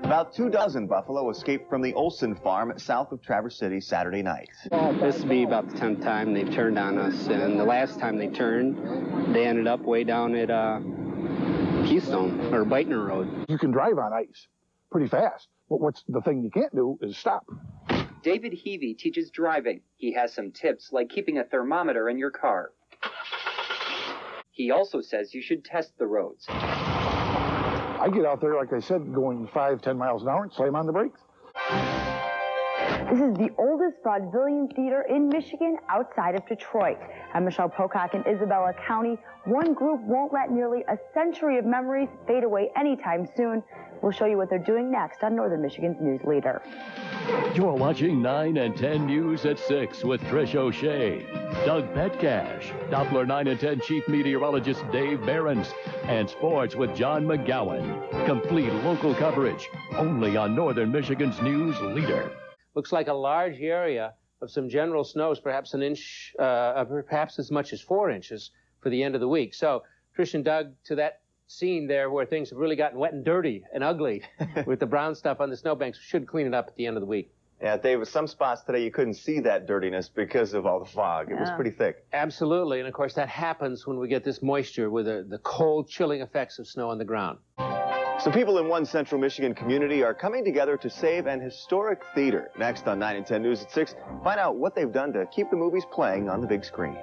About 24 buffalo escaped from the Olson farm south of Traverse City Saturday night. This will be about the 10th time they've turned on us, and the last time they turned, they ended up way down at Keystone, or Beitner Road. You can drive on ice pretty fast, but what's the thing you can't do is stop. David Heavey teaches driving. He has some tips, like keeping a thermometer in your car. He also says you should test the roads. I get out there, like I said, going 5-10 miles an hour and slam on the brakes. This is the oldest vaudevillian theater in Michigan outside of Detroit. I'm Michelle Pocock in Isabella County. One group won't let nearly a century of memories fade away anytime soon. We'll show you what they're doing next on Northern Michigan's News Leader. You're watching 9 and 10 News at 6 with Trish O'Shea, Doug Petcash, Doppler 9 and 10 Chief Meteorologist Dave Behrens, and Sports with John McGowan. Complete local coverage only on Northern Michigan's News Leader. Looks like a large area of some general snows, perhaps an inch, perhaps as much as 4 inches for the end of the week. So, Trish and Doug, to that scene there where things have really gotten wet and dirty and ugly with the brown stuff on the snowbanks, should clean it up at the end of the week. Yeah, Dave, some spots today you couldn't see that dirtiness because of all the fog. It was pretty thick. Absolutely, and of course that happens when we get this moisture with the cold, chilling effects of snow on the ground. So people in one central Michigan community are coming together to save an historic theater. Next on 9 and 10 News at 6, find out what they've done to keep the movies playing on the big screen.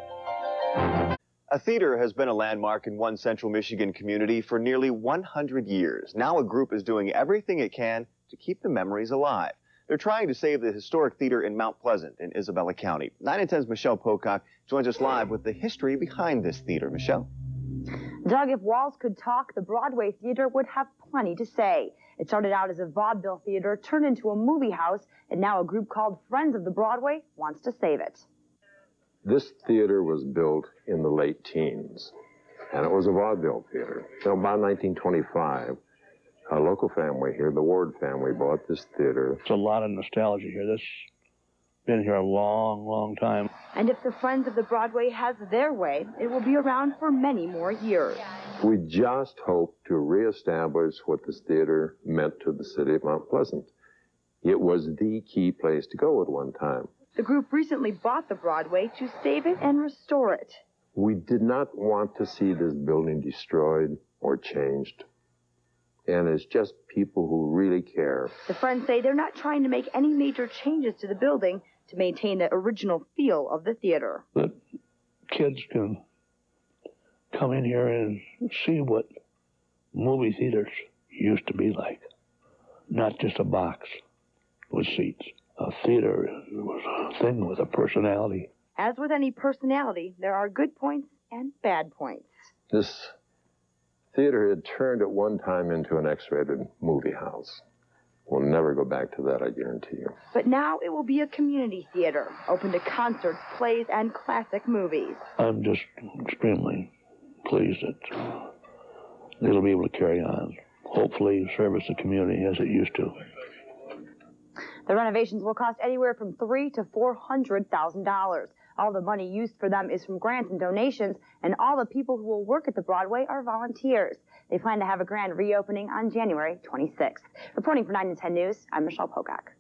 A theater has been a landmark in one central Michigan community for nearly 100 years. Now a group is doing everything it can to keep the memories alive. They're trying to save the historic theater in Mount Pleasant in Isabella County. 9 and 10's Michelle Pocock joins us live with the history behind this theater. Michelle? Doug, if walls could talk, the Broadway Theater would have plenty to say. It started out as a vaudeville theater, turned into a movie house, and now a group called Friends of the Broadway wants to save it. This theater was built in the late teens, and it was a vaudeville theater. So about 1925, a local family here, the Ward family, bought this theater. It's a lot of nostalgia here. This been here a long, long time. And if the Friends of the Broadway has their way, it will be around for many more years. We just hope to reestablish what this theater meant to the city of Mount Pleasant. It was the key place to go at one time. The group recently bought the Broadway to save it and restore it. We did not want to see this building destroyed or changed. And it's just people who really care. The Friends say they're not trying to make any major changes to the building to maintain the original feel of the theater. That kids can come in here and see what movie theaters used to be like. Not just a box with seats. A theater was a thing with a personality. As with any personality, there are good points and bad points. This theater had turned at one time into an X-rated movie house. We'll never go back to that, I guarantee you. But now it will be a community theater, open to concerts, plays, and classic movies. I'm just extremely pleased that it'll be able to carry on. Hopefully service the community as it used to. The renovations will cost anywhere from $300,000 to $400,000. All the money used for them is from grants and donations, and all the people who will work at the Broadway are volunteers. They plan to have a grand reopening on January 26th. Reporting for 9 and 10 News, I'm Michelle Pocock.